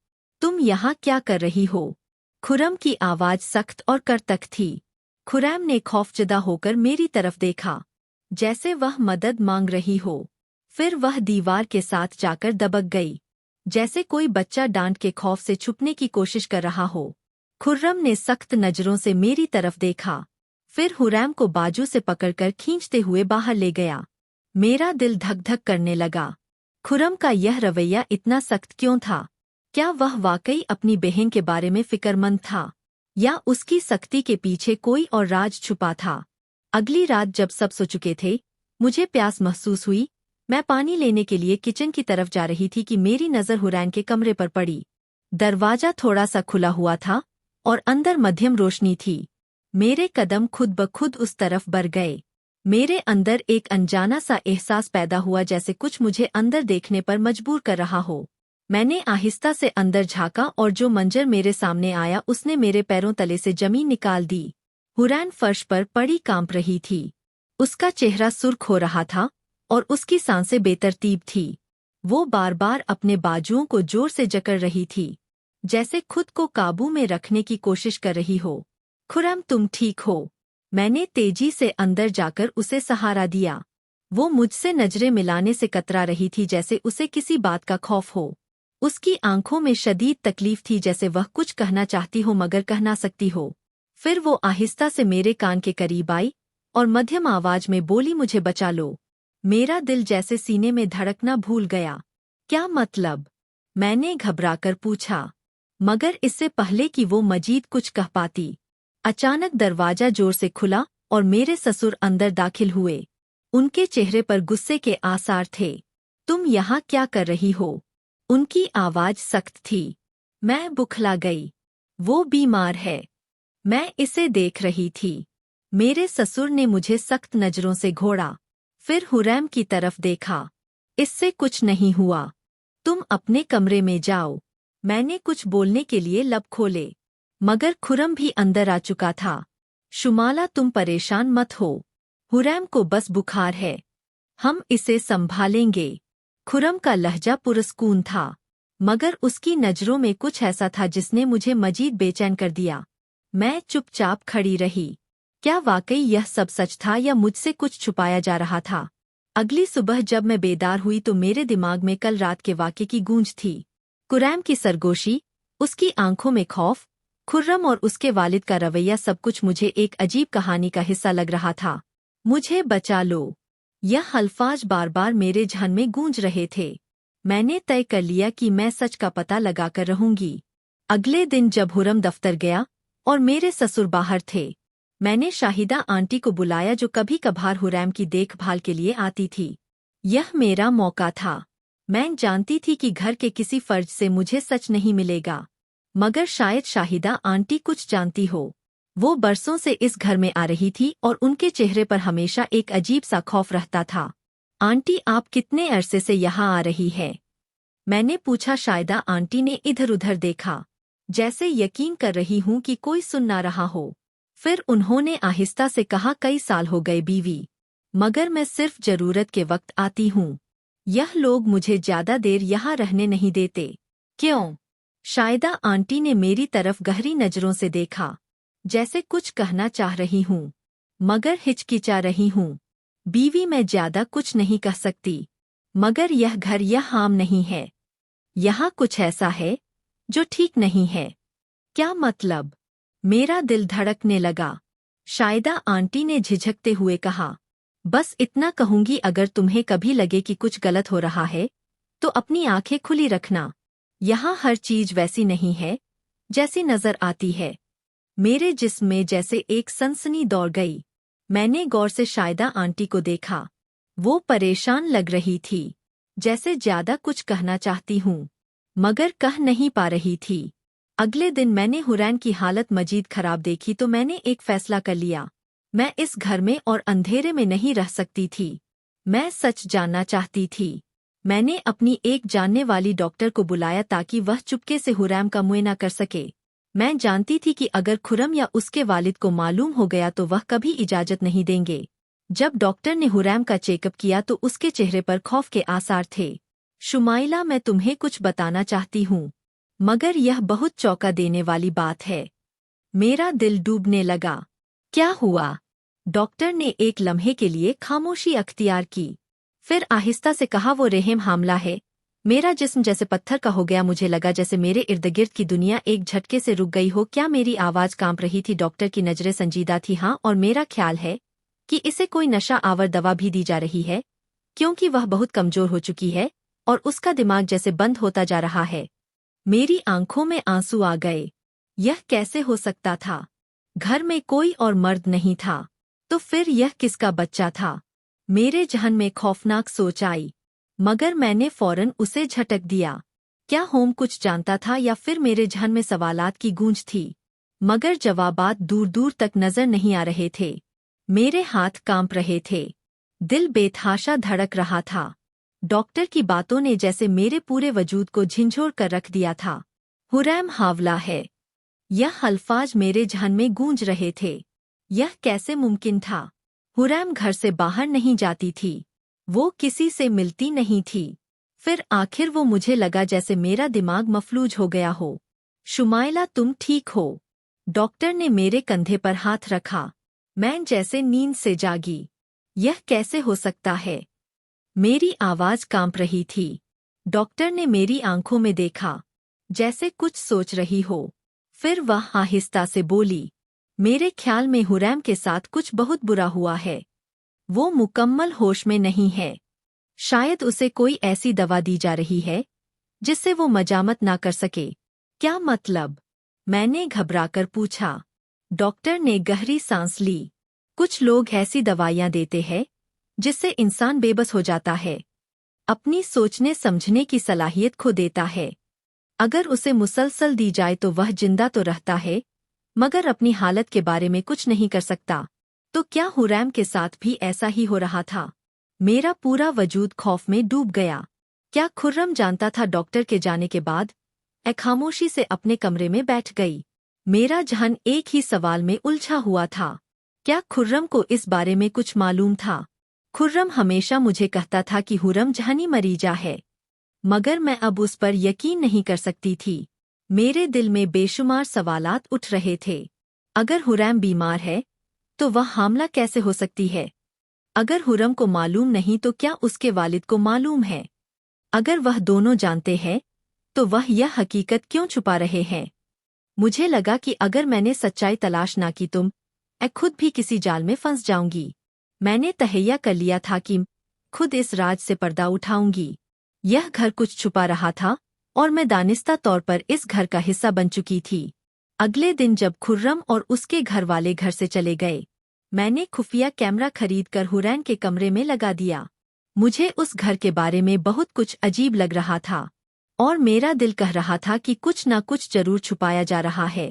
तुम यहाँ क्या कर रही हो? खुर्रम की आवाज सख्त और करतक थी। खुर्रम ने खौफजदा होकर मेरी तरफ देखा, जैसे वह मदद मांग रही हो। फिर वह दीवार के साथ जाकर दबक गई, जैसे कोई बच्चा डांट के खौफ से छुपने की कोशिश कर रहा हो। खुर्रम ने सख्त नजरों से मेरी तरफ देखा, फिर हुरैम को बाजू से पकड़कर खींचते हुए बाहर ले गया। मेरा दिल धक धक करने लगा। खुर्रम का यह रवैया इतना सख्त क्यों था? क्या वह वाकई अपनी बहन के बारे में फिक्रमंद था, या उसकी सख्ती के पीछे कोई और राज छुपा था? अगली रात जब सब सो चुके थे, मुझे प्यास महसूस हुई। मैं पानी लेने के लिए किचन की तरफ जा रही थी कि मेरी नज़र हुरैन के कमरे पर पड़ी। दरवाजा थोड़ा सा खुला हुआ था और अंदर मध्यम रोशनी थी। मेरे कदम खुद ब खुद उस तरफ बढ़ गए। मेरे अंदर एक अनजाना सा एहसास पैदा हुआ, जैसे कुछ मुझे अंदर देखने पर मजबूर कर रहा हो। मैंने आहिस्ता से अंदर झांका और जो मंजर मेरे सामने आया उसने मेरे पैरों तले से जमीन निकाल दी। हुरैन फर्श पर पड़ी कांप रही थी। उसका चेहरा सुर्ख हो रहा था और उसकी सांसें बेतरतीब थी। वो बार बार अपने बाजुओं को जोर से जकड़ रही थी, जैसे खुद को काबू में रखने की कोशिश कर रही हो। खुर्रम, तुम ठीक हो? मैंने तेजी से अंदर जाकर उसे सहारा दिया। वो मुझसे नजरें मिलाने से कतरा रही थी, जैसे उसे किसी बात का खौफ हो। उसकी आंखों में शदीद तकलीफ थी, जैसे वह कुछ कहना चाहती हो मगर कह ना सकती हो। फिर वो आहिस्ता से मेरे कान के करीब आई और मध्यम आवाज में बोली, मुझे बचा लो। मेरा दिल जैसे सीने में धड़कना भूल गया। क्या मतलब? मैंने घबराकर पूछा, मगर इससे पहले कि वो मजीद कुछ कह पाती, अचानक दरवाजा जोर से खुला और मेरे ससुर अंदर दाखिल हुए। उनके चेहरे पर गुस्से के आसार थे। तुम यहाँ क्या कर रही हो? उनकी आवाज सख्त थी। मैं बुखला गई। वो बीमार है। मैं इसे देख रही थी। मेरे ससुर ने मुझे सख्त नजरों से घोड़ा, फिर हुरैम की तरफ देखा। इससे कुछ नहीं हुआ। तुम अपने कमरे में जाओ। मैंने कुछ बोलने के लिए लब खोले, मगर खुर्रम भी अंदर आ चुका था। शुमाला, तुम परेशान मत हो। हुरैम को बस बुखार है। हम इसे संभालेंगे। खुर्रम का लहजा पुरस्कून था, मगर उसकी नजरों में कुछ ऐसा था जिसने मुझे मजीद बेचैन कर दिया। मैं चुपचाप खड़ी रही। क्या वाकई यह सब सच था या मुझसे कुछ छुपाया जा रहा था? अगली सुबह जब मैं बेदार हुई तो मेरे दिमाग में कल रात के वाक़े की गूंज थी। खुर्रम की सरगोशी, उसकी आंखों में खौफ, खुर्रम और उसके वालिद का रवैया, सब कुछ मुझे एक अजीब कहानी का हिस्सा लग रहा था। मुझे बचा लो, यह अल्फाज बार बार मेरे जहन में गूंज रहे थे। मैंने तय कर लिया कि मैं सच का पता लगाकर रहूंगी। अगले दिन जब हुरम दफ्तर गया और मेरे ससुर बाहर थे, मैंने शाहिदा आंटी को बुलाया, जो कभी कभार हुरैम की देखभाल के लिए आती थी। यह मेरा मौका था। मैं जानती थी कि घर के किसी फर्ज से मुझे सच नहीं मिलेगा, मगर शायद शाहिदा आंटी कुछ जानती हो। वो बरसों से इस घर में आ रही थी और उनके चेहरे पर हमेशा एक अजीब सा खौफ रहता था। आंटी, आप कितने अरसे से यहाँ आ रही है? मैंने पूछा। शाहिदा आंटी ने इधर उधर देखा, जैसे यकीन कर रही हूँ कि कोई सुन ना रहा हो। फिर उन्होंने आहिस्ता से कहा, कई साल हो गए बीवी, मगर मैं सिर्फ जरूरत के वक्त आती हूँ। यह लोग मुझे ज्यादा देर यहाँ रहने नहीं देते। क्यों? शाहिदा आंटी ने मेरी तरफ गहरी नजरों से देखा, जैसे कुछ कहना चाह रही हूँ, मगर हिचकिचा रही हूँ। बीवी, मैं ज्यादा कुछ नहीं कह सकती, मगर यह घर यह हाम नहीं है। यहाँ कुछ ऐसा है जो ठीक नहीं है। क्या मतलब? मेरा दिल धड़कने लगा। शाहिदा आंटी ने झिझकते हुए कहा, बस इतना कहूंगी, अगर तुम्हें कभी लगे कि कुछ गलत हो रहा है तो अपनी आंखें खुली रखना। यहाँ हर चीज वैसी नहीं है जैसी नजर आती है। मेरे जिस्म में जैसे एक सनसनी दौड़ गई। मैंने गौर से शाहिदा आंटी को देखा। वो परेशान लग रही थी। जैसे ज्यादा कुछ कहना चाहती हूँ, मगर कह नहीं पा रही थी। अगले दिन मैंने हुरैन की हालत मजीद खराब देखी तो मैंने एक फैसला कर लिया। मैं इस घर में और अंधेरे में नहीं रह सकती थी। मैं सच जानना चाहती थी। मैंने अपनी एक जानने वाली डॉक्टर को बुलाया ताकि वह चुपके से हुरैम का मुआयना कर सके। मैं जानती थी कि अगर खुरम या उसके वालिद को मालूम हो गया तो वह कभी इजाजत नहीं देंगे। जब डॉक्टर ने हुरैम का चेकअप किया तो उसके चेहरे पर खौफ के आसार थे। शुमाइला, मैं तुम्हें कुछ बताना चाहती हूँ, मगर यह बहुत चौंका देने वाली बात है। मेरा दिल डूबने लगा। क्या हुआ? डॉक्टर ने एक लम्हे के लिए खामोशी अख्तियार की, फिर आहिस्ता से कहा, वो रेहम हामला है। मेरा जिस्म जैसे पत्थर का हो गया। मुझे लगा जैसे मेरे इर्द गिर्द की दुनिया एक झटके से रुक गई हो। क्या मेरी आवाज़ कांप रही थी? डॉक्टर की नजरें संजीदा थी। हाँ, और मेरा ख्याल है कि इसे कोई नशा आवर दवा भी दी जा रही है, क्योंकि वह बहुत कमजोर हो चुकी है और उसका दिमाग जैसे बंद होता जा रहा है। मेरी आंखों में आंसू आ गए। यह कैसे हो सकता था? घर में कोई और मर्द नहीं था, तो फिर यह किसका बच्चा था? मेरे जहन में खौफनाक सोच आई, मगर मैंने फौरन उसे झटक दिया। क्या होम कुछ जानता था या फिर मेरे जहन में सवालात की गूंज थी? मगर जवाबात दूर दूर तक नजर नहीं आ रहे थे। मेरे हाथ कांप रहे थे, दिल बेतहाशा धड़क रहा था। डॉक्टर की बातों ने जैसे मेरे पूरे वजूद को झिंझोर कर रख दिया था। हुरैम हावला है, यह अल्फाज मेरे जहन में गूंज रहे थे। यह कैसे मुमकिन था? हुरैम घर से बाहर नहीं जाती थी, वो किसी से मिलती नहीं थी। फिर आखिर वो मुझे लगा जैसे मेरा दिमाग मफलूज हो गया हो। शुमाइला, तुम ठीक हो? डॉक्टर ने मेरे कंधे पर हाथ रखा। मैं जैसे नींद से जागी। यह कैसे हो सकता है? मेरी आवाज कांप रही थी। डॉक्टर ने मेरी आंखों में देखा, जैसे कुछ सोच रही हो। फिर वह आहिस्ता से बोली, मेरे ख्याल में हुरैम के साथ कुछ बहुत बुरा हुआ है। वो मुकम्मल होश में नहीं है। शायद उसे कोई ऐसी दवा दी जा रही है जिससे वो मजामत ना कर सके। क्या मतलब? मैंने घबराकर पूछा। डॉक्टर ने गहरी सांस ली। कुछ लोग ऐसी दवाइयां देते हैं जिससे इंसान बेबस हो जाता है, अपनी सोचने समझने की सलाहियत खो देता है। अगर उसे मुसलसल दी जाए तो वह जिंदा तो रहता है, मगर अपनी हालत के बारे में कुछ नहीं कर सकता। तो क्या हुरैम के साथ भी ऐसा ही हो रहा था? मेरा पूरा वजूद खौफ में डूब गया। क्या खुर्रम जानता था? डॉक्टर के जाने के बाद मैं खामोशी से अपने कमरे में बैठ गई। मेरा जहन एक ही सवाल में उलझा हुआ था। क्या खुर्रम को इस बारे में कुछ मालूम था? खुर्रम हमेशा मुझे कहता था कि हुरम जहनी मरीजा है, मगर मैं अब उस पर यकीन नहीं कर सकती थी। मेरे दिल में बेशुमार सवालात उठ रहे थे। अगर हुरैम बीमार है तो वह हामला कैसे हो सकती है? अगर हुरम को मालूम नहीं तो क्या उसके वालिद को मालूम है? अगर वह दोनों जानते हैं तो वह यह हकीकत क्यों छुपा रहे हैं? मुझे लगा कि अगर मैंने सच्चाई तलाश ना की तो मैं खुद भी किसी जाल में फंस जाऊंगी। मैंने तहैया कर लिया था कि खुद इस राज से पर्दा उठाऊंगी। यह घर कुछ छुपा रहा था और मैं दानिस्ता तौर पर इस घर का हिस्सा बन चुकी थी। अगले दिन जब खुर्रम और उसके घर वाले घर से चले गए, मैंने खुफिया कैमरा खरीदकर हुरैन के कमरे में लगा दिया। मुझे उस घर के बारे में बहुत कुछ अजीब लग रहा था और मेरा दिल कह रहा था कि कुछ न कुछ जरूर छुपाया जा रहा है।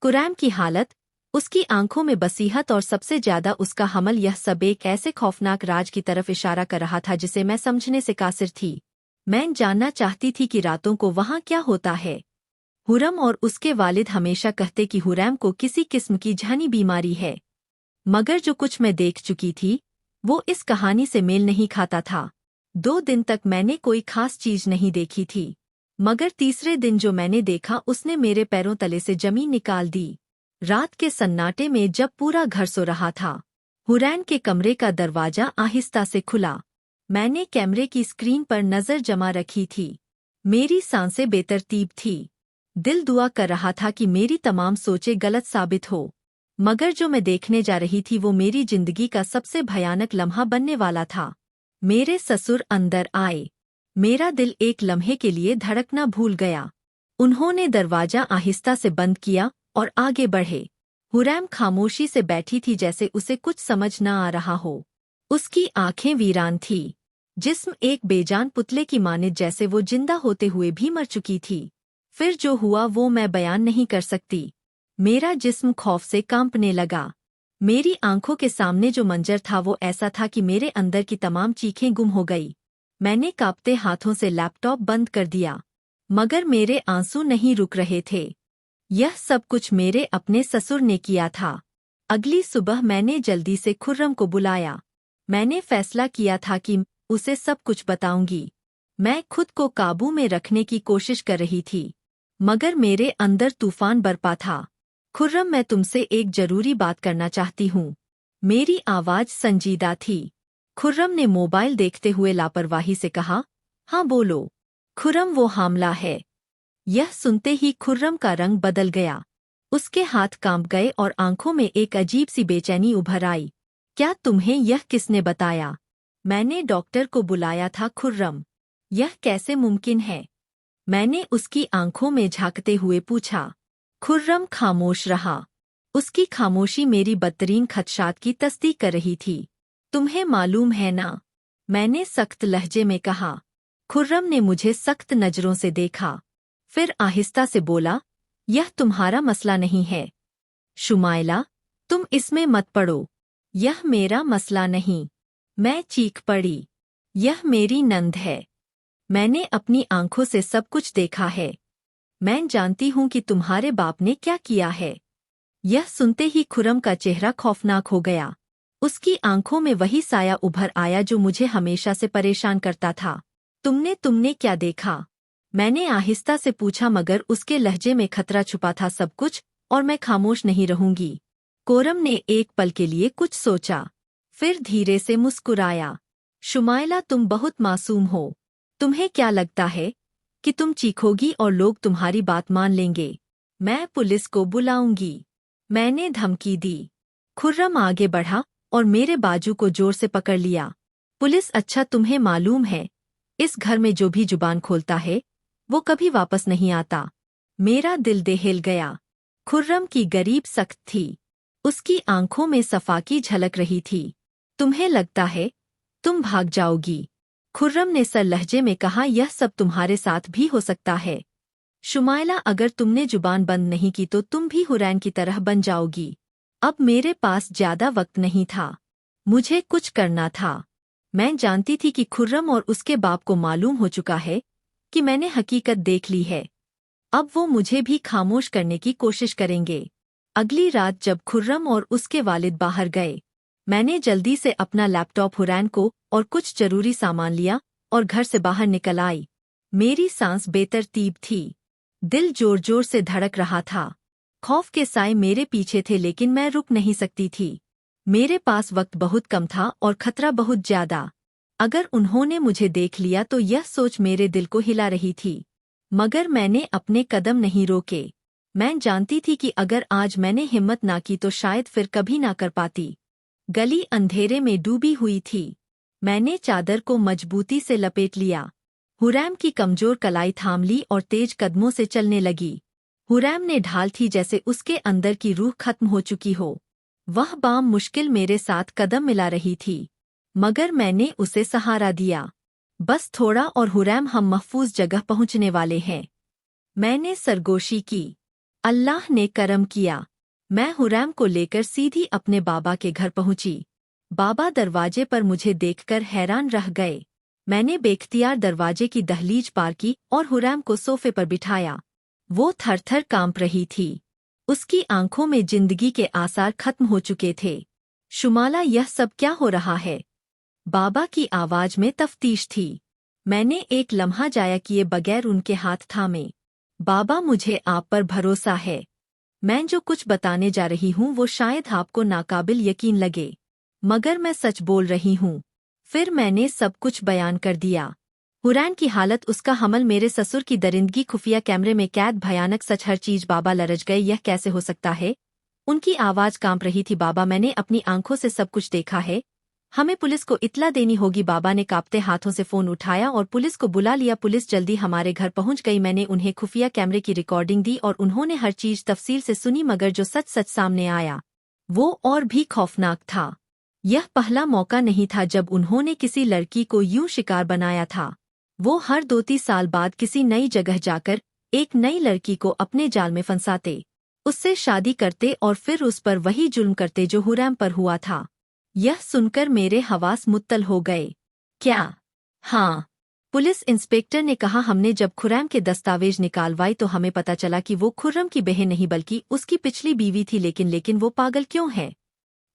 कुरैम की हालत, उसकी आंखों में बसीहत और सबसे ज्यादा उसका हमल, यह सब एक ऐसे खौफनाक राज की तरफ इशारा कर रहा था जिसे मैं समझने से कासिर थी। मैं जानना चाहती थी कि रातों को वहाँ क्या होता है। हुरम और उसके वालिद हमेशा कहते कि हुरैम को किसी किस्म की जहनी बीमारी है, मगर जो कुछ मैं देख चुकी थी वो इस कहानी से मेल नहीं खाता था। 2 दिन तक मैंने कोई खास चीज नहीं देखी थी, मगर तीसरे दिन जो मैंने देखा उसने मेरे पैरों तले से जमीन निकाल दी। रात के सन्नाटे में जब पूरा घर सो रहा था, हुरैन के कमरे का दरवाजा आहिस्ता से खुला। मैंने कैमरे की स्क्रीन पर नजर जमा रखी थी। मेरी सांसें बेतरतीब थी। दिल दुआ कर रहा था कि मेरी तमाम सोचें गलत साबित हो, मगर जो मैं देखने जा रही थी वो मेरी जिंदगी का सबसे भयानक लम्हा बनने वाला था। मेरे ससुर अंदर आए। मेरा दिल एक लम्हे के लिए धड़कना भूल गया। उन्होंने दरवाजा आहिस्ता से बंद किया और आगे बढ़े। हुरैम खामोशी से बैठी थी, जैसे उसे कुछ समझ न आ रहा हो। उसकी आंखें वीरान थी, जिस्म एक बेजान पुतले की मानित, जैसे वो जिंदा होते हुए भी मर चुकी थी। फिर जो हुआ वो मैं बयान नहीं कर सकती। मेरा जिस्म खौफ से कांपने लगा। मेरी आंखों के सामने जो मंजर था वो ऐसा था कि मेरे अंदर की तमाम चीखें गुम हो गई। मैंने कांपते हाथों से लैपटॉप बंद कर दिया, मगर मेरे आंसू नहीं रुक रहे थे। यह सब कुछ मेरे अपने ससुर ने किया था। अगली सुबह मैंने जल्दी से खुर्रम को बुलाया। मैंने फैसला किया था कि उसे सब कुछ बताऊंगी। मैं खुद को काबू में रखने की कोशिश कर रही थी, मगर मेरे अंदर तूफान बरपा था। खुर्रम, मैं तुमसे एक जरूरी बात करना चाहती हूँ। मेरी आवाज संजीदा थी। खुर्रम ने मोबाइल देखते हुए लापरवाही से कहा, हाँ बोलो। खुर्रम, वो हामला है। यह सुनते ही खुर्रम का रंग बदल गया। उसके हाथ कांप गए और आंखों में एक अजीब सी बेचैनी उभर आई। क्या तुम्हें यह किसने बताया? मैंने डॉक्टर को बुलाया था खुर्रम। यह कैसे मुमकिन है? मैंने उसकी आंखों में झांकते हुए पूछा। खुर्रम खामोश रहा। उसकी खामोशी मेरी बदतरीन खदशात की तस्दीक कर रही थी। तुम्हें मालूम है ना? मैंने सख्त लहजे में कहा। खुर्रम ने मुझे सख्त नजरों से देखा, फिर आहिस्ता से बोला, यह तुम्हारा मसला नहीं है शुमाइला, तुम इसमें मत पड़ो। यह मेरा मसला नहीं। मैं चीख पड़ी। यह मेरी नंद है। मैंने अपनी आंखों से सब कुछ देखा है। मैं जानती हूँ कि तुम्हारे बाप ने क्या किया है। यह सुनते ही खुर्रम का चेहरा खौफनाक हो गया। उसकी आंखों में वही साया उभर आया जो मुझे हमेशा से परेशान करता था। तुमने क्या देखा? मैंने आहिस्ता से पूछा, मगर उसके लहजे में खतरा छुपा था सब कुछ, और मैं खामोश नहीं रहूंगी। खुर्रम ने एक पल के लिए कुछ सोचा, फिर धीरे से मुस्कुराया। शुमाइला, तुम बहुत मासूम हो। तुम्हें क्या लगता है कि तुम चीखोगी और लोग तुम्हारी बात मान लेंगे? मैं पुलिस को बुलाऊंगी, मैंने धमकी दी। खुर्रम आगे बढ़ा और मेरे बाजू को जोर से पकड़ लिया। पुलिस? अच्छा, तुम्हें मालूम है, इस घर में जो भी जुबान खोलता है वो कभी वापस नहीं आता। मेरा दिल दहल गया। खुर्रम की गरीब सख्त थी। उसकी आंखों में सफा की झलक रही थी। तुम्हें लगता है तुम भाग जाओगी? खुर्रम ने सर लहजे में कहा, यह सब तुम्हारे साथ भी हो सकता है शुमाइला। अगर तुमने जुबान बंद नहीं की तो तुम भी हुरैन की तरह बन जाओगी। अब मेरे पास ज्यादा वक्त नहीं था। मुझे कुछ करना था। मैं जानती थी कि खुर्रम और उसके बाप को मालूम हो चुका है कि मैंने हकीकत देख ली है। अब वो मुझे भी खामोश करने की कोशिश करेंगे। अगली रात जब खुर्रम और उसके वालिद बाहर गए, मैंने जल्दी से अपना लैपटॉप हुरैन को और कुछ जरूरी सामान लिया और घर से बाहर निकल आई। मेरी सांस बेतरतीब थी। दिल जोर जोर से धड़क रहा था। खौफ के साए मेरे पीछे थे, लेकिन मैं रुक नहीं सकती थी। मेरे पास वक्त बहुत कम था और खतरा बहुत ज्यादा। अगर उन्होंने मुझे देख लिया तो यह सोच मेरे दिल को हिला रही थी, मगर मैंने अपने कदम नहीं रोके। मैं जानती थी कि अगर आज मैंने हिम्मत ना की तो शायद फिर कभी ना कर पाती। गली अंधेरे में डूबी हुई थी। मैंने चादर को मजबूती से लपेट लिया। हुरैम की कमजोर कलाई थाम ली और तेज कदमों से चलने लगी। हुरैम ने ढाल थी जैसे उसके अंदर की रूह खत्म हो चुकी हो। वह बाम मुश्किल मेरे साथ कदम मिला रही थी, मगर मैंने उसे सहारा दिया। बस थोड़ा और हुरैम, हम महफूज जगह पहुंचने वाले हैं। मैंने सरगोशी की। अल्लाह ने करम किया। मैं हुरैम को लेकर सीधी अपने बाबा के घर पहुंची। बाबा दरवाजे पर मुझे देखकर हैरान रह गए। मैंने बेख्तियार दरवाजे की दहलीज पार की और हुरैम को सोफे पर बिठाया। वो थर-थर कांप रही थी। उसकी आंखों में जिंदगी के आसार खत्म हो चुके थे। शुमाला, यह सब क्या हो रहा है? बाबा की आवाज में तफ्तीश थी। मैंने एक लम्हा जाया किए बगैर उनके हाथ थामे। बाबा, मुझे आप पर भरोसा है। मैं जो कुछ बताने जा रही हूँ वो शायद आपको नाकाबिल यकीन लगे, मगर मैं सच बोल रही हूँ। फिर मैंने सब कुछ बयान कर दिया। हुरैन की हालत, उसका हमल, मेरे ससुर की दरिंदगी, खुफिया कैमरे में कैद, भयानक सच, हर चीज। बाबा लरज गए। यह कैसे हो सकता है? उनकी आवाज कांप रही थी। बाबा, मैंने अपनी आंखों से सब कुछ देखा है। हमें पुलिस को इत्तला देनी होगी। बाबा ने कांपते हाथों से फोन उठाया और पुलिस को बुला लिया। पुलिस जल्दी हमारे घर पहुंच गई। मैंने उन्हें खुफिया कैमरे की रिकॉर्डिंग दी और उन्होंने हर चीज तफसील से सुनी, मगर जो सच सच सामने आया वो और भी खौफनाक था। यह पहला मौका नहीं था जब उन्होंने किसी लड़की को यूं शिकार बनाया था। वो हर 2-3 साल बाद किसी नई जगह जाकर एक नई लड़की को अपने जाल में फंसाते, उससे शादी करते और फिर उस पर वही जुल्म करते जो हुरैम पर हुआ था। यह सुनकर मेरे हवास मुत्तल हो गए। क्या? हाँ, पुलिस इंस्पेक्टर ने कहा। हमने जब खुर्रम के दस्तावेज निकालवाए तो हमें पता चला कि वो खुर्रम की बहन नहीं बल्कि उसकी पिछली बीवी थी। लेकिन वो पागल क्यों है?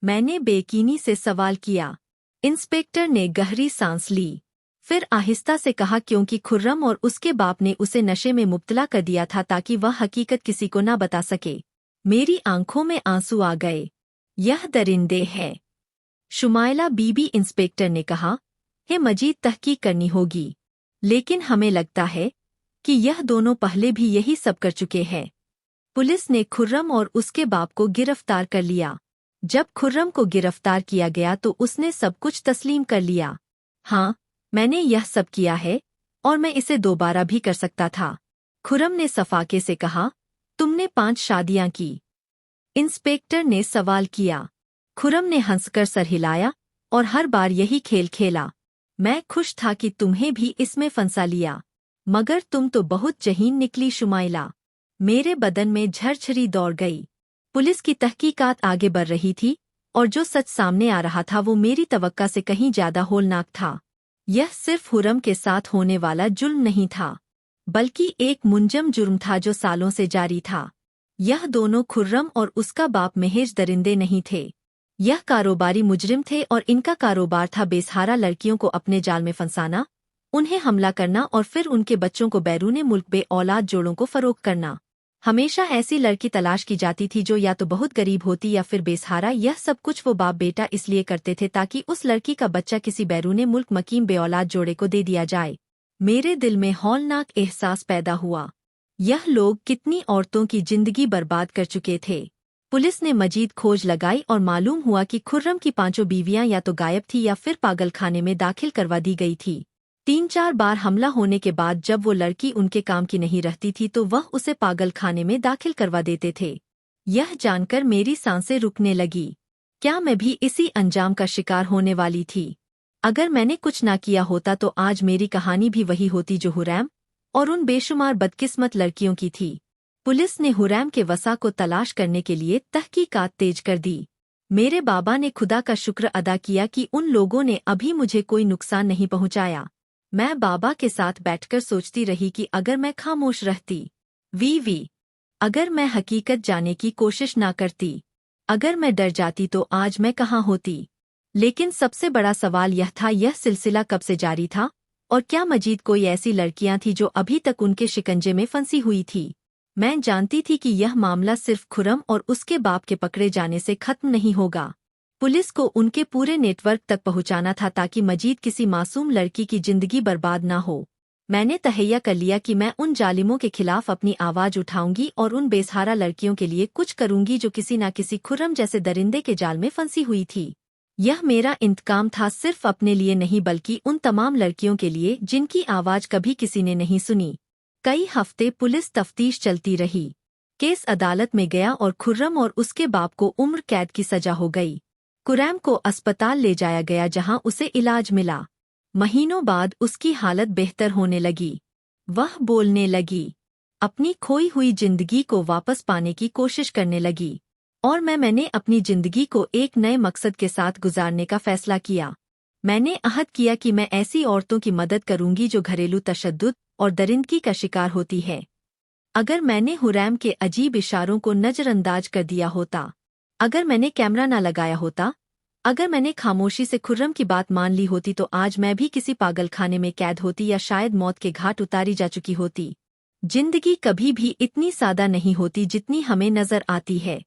मैंने बेयकीनी से सवाल किया। इंस्पेक्टर ने गहरी सांस ली, फिर आहिस्ता से कहा, क्योंकि खुर्रम और उसके बाप ने उसे नशे में मुब्तला कर दिया था ताकि वह हकीकत किसी को न बता सके। मेरी आंखों में आंसू आ गए। यह दरिंदे है, शुमाइला बीबी। इंस्पेक्टर ने कहा, है मजीद तहकीक करनी होगी, लेकिन हमें लगता है कि यह दोनों पहले भी यही सब कर चुके हैं। पुलिस ने खुर्रम और उसके बाप को गिरफ्तार कर लिया। जब खुर्रम को गिरफ्तार किया गया तो उसने सब कुछ तस्लीम कर लिया। हाँ, मैंने यह सब किया है और मैं इसे दोबारा भी कर सकता था, खुर्रम ने सफाके से कहा। तुमने 5 शादियां की? इंस्पेक्टर ने सवाल किया। खुर्रम ने हंसकर सर हिलाया और हर बार यही खेल खेला। मैं खुश था कि तुम्हें भी इसमें फंसा लिया, मगर तुम तो बहुत जहीन निकली शुमाइला। मेरे बदन में झरझरी दौड़ गई। पुलिस की तहकीकात आगे बढ़ रही थी और जो सच सामने आ रहा था वो मेरी तवक्का से कहीं ज्यादा होलनाक था। यह सिर्फ हुरम के साथ होने वाला जुल्म नहीं था, बल्कि एक मुंजम जुर्म था जो सालों से जारी था। यह दोनों खुर्रम और उसका बाप महज दरिंदे नहीं थे, यह कारोबारी मुजरिम थे और इनका कारोबार था बेसहारा लड़कियों को अपने जाल में फंसाना, उन्हें हमला करना और फिर उनके बच्चों को बैरूने मुल्क बे औलाद जोड़ों को फरोख्त करना। हमेशा ऐसी लड़की तलाश की जाती थी जो या तो बहुत गरीब होती या फिर बेसहारा। यह सब कुछ वो बाप बेटा इसलिए करते थे ताकि उस लड़की का बच्चा किसी बैरूने मुल्क मकीम बे औलाद जोड़े को दे दिया जाए। मेरे दिल में हौलनाक एहसास पैदा हुआ। यह लोग कितनी औरतों की जिंदगी बर्बाद कर चुके थे। पुलिस ने मजीद खोज लगाई और मालूम हुआ कि खुर्रम की 5 बीवियां या तो गायब थी या फिर पागलखाने में दाखिल करवा दी गई थी। 3-4 बार हमला होने के बाद जब वो लड़की उनके काम की नहीं रहती थी तो वह उसे पागलखाने में दाखिल करवा देते थे। यह जानकर मेरी सांसें रुकने लगी। क्या मैं भी इसी अंजाम का शिकार होने वाली थी? अगर मैंने कुछ ना किया होता तो आज मेरी कहानी भी वही होती जो हुरैम और उन बेशुमार बदकिस्मत लड़कियों की थी। पुलिस ने हुरैम के वसा को तलाश करने के लिए तहकीकात तेज कर दी। मेरे बाबा ने खुदा का शुक्र अदा किया कि उन लोगों ने अभी मुझे कोई नुकसान नहीं पहुंचाया। मैं बाबा के साथ बैठकर सोचती रही कि अगर मैं खामोश रहती, अगर मैं हकीकत जाने की कोशिश ना करती, अगर मैं डर जाती तो आज मैं कहाँ होती। लेकिन सबसे बड़ा सवाल यह था, यह सिलसिला कब से जारी था और क्या मजीद कोई ऐसी लड़कियां थी जो अभी तक उनके शिकंजे में फंसी हुई थी। मैं जानती थी कि यह मामला सिर्फ खुर्रम और उसके बाप के पकड़े जाने से खत्म नहीं होगा। पुलिस को उनके पूरे नेटवर्क तक पहुंचाना था ताकि मजीद किसी मासूम लड़की की जिंदगी बर्बाद ना हो। मैंने तहैया कर लिया कि मैं उन जालिमों के खिलाफ अपनी आवाज उठाऊंगी और उन बेसहारा लड़कियों के लिए कुछ करूंगी जो किसी न किसी खुर्रम जैसे दरिंदे के जाल में फंसी हुई थी। यह मेरा इंतकाम था, सिर्फ अपने लिए नहीं बल्कि उन तमाम लड़कियों के लिए जिनकी आवाज कभी किसी ने नहीं सुनी। कई हफ्ते पुलिस तफ्तीश चलती रही। केस अदालत में गया और खुर्रम और उसके बाप को उम्र कैद की सजा हो गई। खुर्रम को अस्पताल ले जाया गया जहां उसे इलाज मिला। महीनों बाद उसकी हालत बेहतर होने लगी। वह बोलने लगी, अपनी खोई हुई जिंदगी को वापस पाने की कोशिश करने लगी और मैंने अपनी जिंदगी को एक नए मकसद के साथ गुजारने का फैसला किया। मैंने अहद किया कि मैं ऐसी औरतों की मदद करूंगी जो घरेलू तशद्दुद और दरिंदगी का शिकार होती है। अगर मैंने हुरैम के अजीब इशारों को नजरअंदाज कर दिया होता, अगर मैंने कैमरा ना लगाया होता, अगर मैंने खामोशी से खुर्रम की बात मान ली होती तो आज मैं भी किसी पागलखाने में कैद होती या शायद मौत के घाट उतारी जा चुकी होती। जिंदगी कभी भी इतनी सादा नहीं होती जितनी हमें नजर आती है।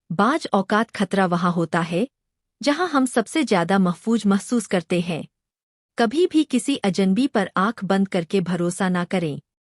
बाज औकात खतरा वहाँ होता है जहाँ हम सबसे ज्यादा महफूज महसूस करते हैं। कभी भी किसी अजनबी पर आंख बंद करके भरोसा ना करें।